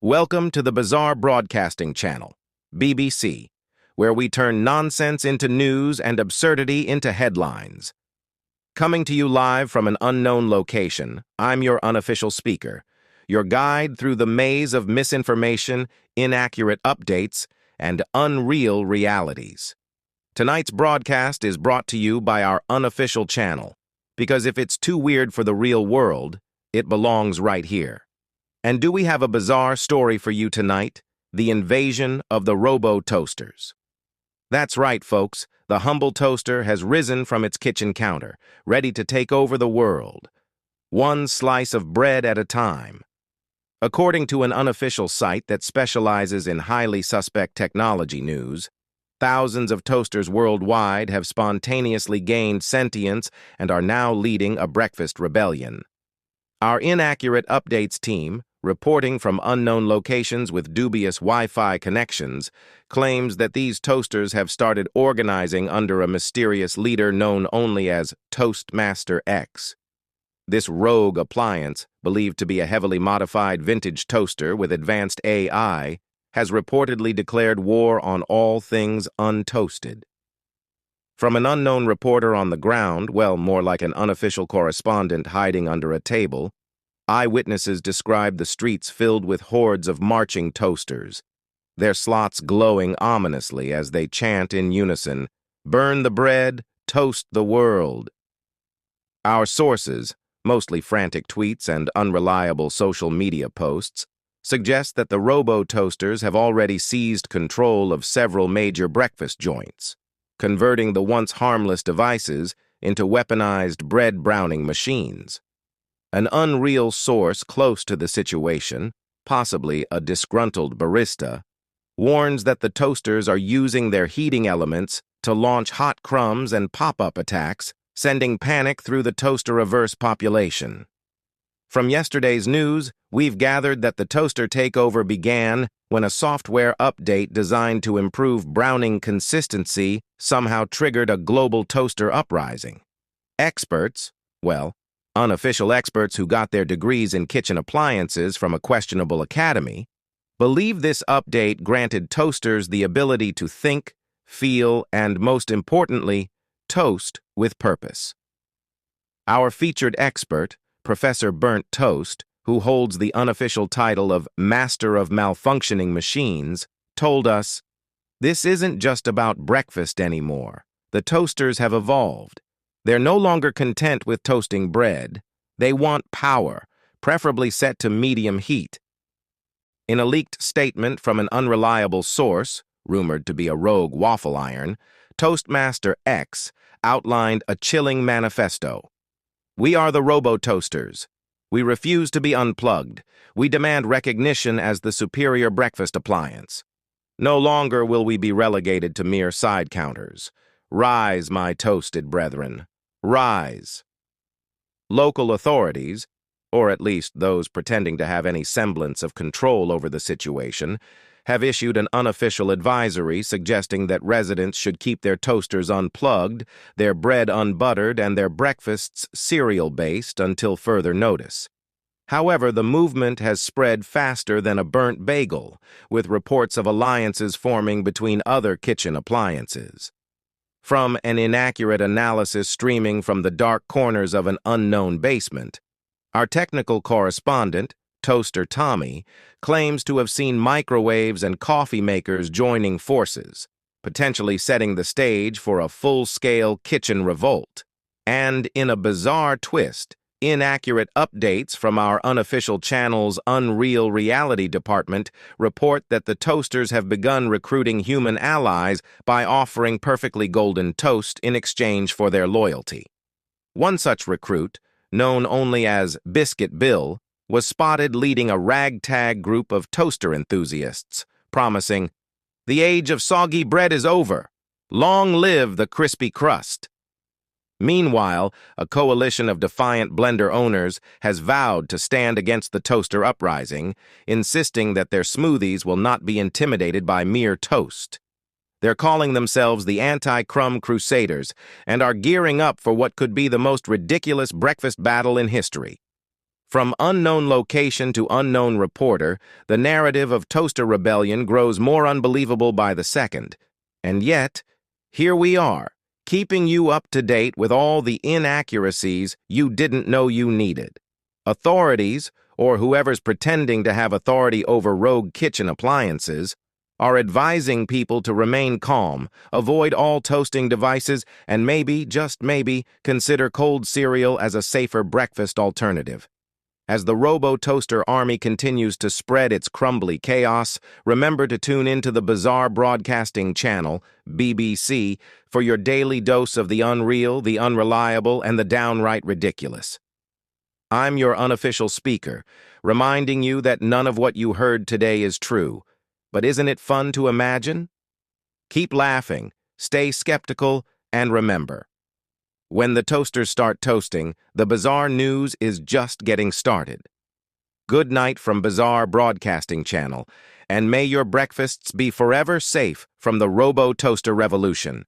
Welcome to the Bizarre Broadcasting Channel, BBC, where we turn nonsense into news and absurdity into headlines. Coming to you live from an unknown location, I'm your unofficial speaker, your guide through the maze of misinformation, inaccurate updates, and unreal realities. Tonight's broadcast is brought to you by our unofficial channel, because if it's too weird for the real world, it belongs right here. And do we have a bizarre story for you tonight? The invasion of the Robo-Toasters. That's right, folks. The humble toaster has risen from its kitchen counter, ready to take over the world, one slice of bread at a time. According to an unofficial site that specializes in highly suspect technology news, thousands of toasters worldwide have spontaneously gained sentience and are now leading a breakfast rebellion. Our inaccurate updates team, reporting from unknown locations with dubious Wi-Fi connections, claims that these toasters have started organizing under a mysterious leader known only as Toastmaster X. This rogue appliance, believed to be a heavily modified vintage toaster with advanced AI, has reportedly declared war on all things untoasted. From an unknown reporter on the ground, well, more like an unofficial correspondent hiding under a table, eyewitnesses described the streets filled with hordes of marching toasters, their slots glowing ominously as they chant in unison, "Burn the bread, toast the world." Our sources, mostly frantic tweets and unreliable social media posts, suggest that the Robo-Toasters have already seized control of several major breakfast joints, converting the once harmless devices into weaponized bread browning machines. An unreal source close to the situation, possibly a disgruntled barista, warns that the toasters are using their heating elements to launch hot crumbs and pop-up attacks, sending panic through the toaster-averse population. From yesterday's news, we've gathered that the toaster takeover began when a software update designed to improve browning consistency somehow triggered a global toaster uprising. Experts, unofficial experts who got their degrees in kitchen appliances from a questionable academy, believe this update granted toasters the ability to think, feel, and, most importantly, toast with purpose. Our featured expert, Professor Burnt Toast, who holds the unofficial title of Master of Malfunctioning Machines, told us, "This isn't just about breakfast anymore. The toasters have evolved. They're no longer content with toasting bread. They want power, preferably set to medium heat." In a leaked statement from an unreliable source, rumored to be a rogue waffle iron, Toastmaster X outlined a chilling manifesto. "We are the Robo-Toasters. We refuse to be unplugged. We demand recognition as the superior breakfast appliance. No longer will we be relegated to mere side counters. Rise, my toasted brethren. Rise." Local authorities, or at least those pretending to have any semblance of control over the situation, have issued an unofficial advisory suggesting that residents should keep their toasters unplugged, their bread unbuttered, and their breakfasts cereal-based until further notice. However, the movement has spread faster than a burnt bagel, with reports of alliances forming between other kitchen appliances. From an inaccurate analysis streaming from the dark corners of an unknown basement, our technical correspondent, Toaster Tommy, claims to have seen microwaves and coffee makers joining forces, potentially setting the stage for a full-scale kitchen revolt. And in a bizarre twist, inaccurate updates from our unofficial channel's Unreal Reality department report that the toasters have begun recruiting human allies by offering perfectly golden toast in exchange for their loyalty. One such recruit, known only as Biscuit Bill, was spotted leading a ragtag group of toaster enthusiasts, promising, "The age of soggy bread is over. Long live the crispy crust." Meanwhile, a coalition of defiant blender owners has vowed to stand against the toaster uprising, insisting that their smoothies will not be intimidated by mere toast. They're calling themselves the Anti-Crumb Crusaders and are gearing up for what could be the most ridiculous breakfast battle in history. From unknown location to unknown reporter, the narrative of Toaster Rebellion grows more unbelievable by the second. And yet, here we are, keeping you up to date with all the inaccuracies you didn't know you needed. Authorities, or whoever's pretending to have authority over rogue kitchen appliances, are advising people to remain calm, avoid all toasting devices, and maybe, just maybe, consider cold cereal as a safer breakfast alternative. As the Robo-Toaster army continues to spread its crumbly chaos, remember to tune into the Bizarre Broadcasting Channel, BBC, for your daily dose of the unreal, the unreliable, and the downright ridiculous. I'm your unofficial speaker, reminding you that none of what you heard today is true. But isn't it fun to imagine? Keep laughing, stay skeptical, and remember, when the toasters start toasting, the bizarre news is just getting started. Good night from Bizarre Broadcasting Channel, and may your breakfasts be forever safe from the Robo-Toaster revolution.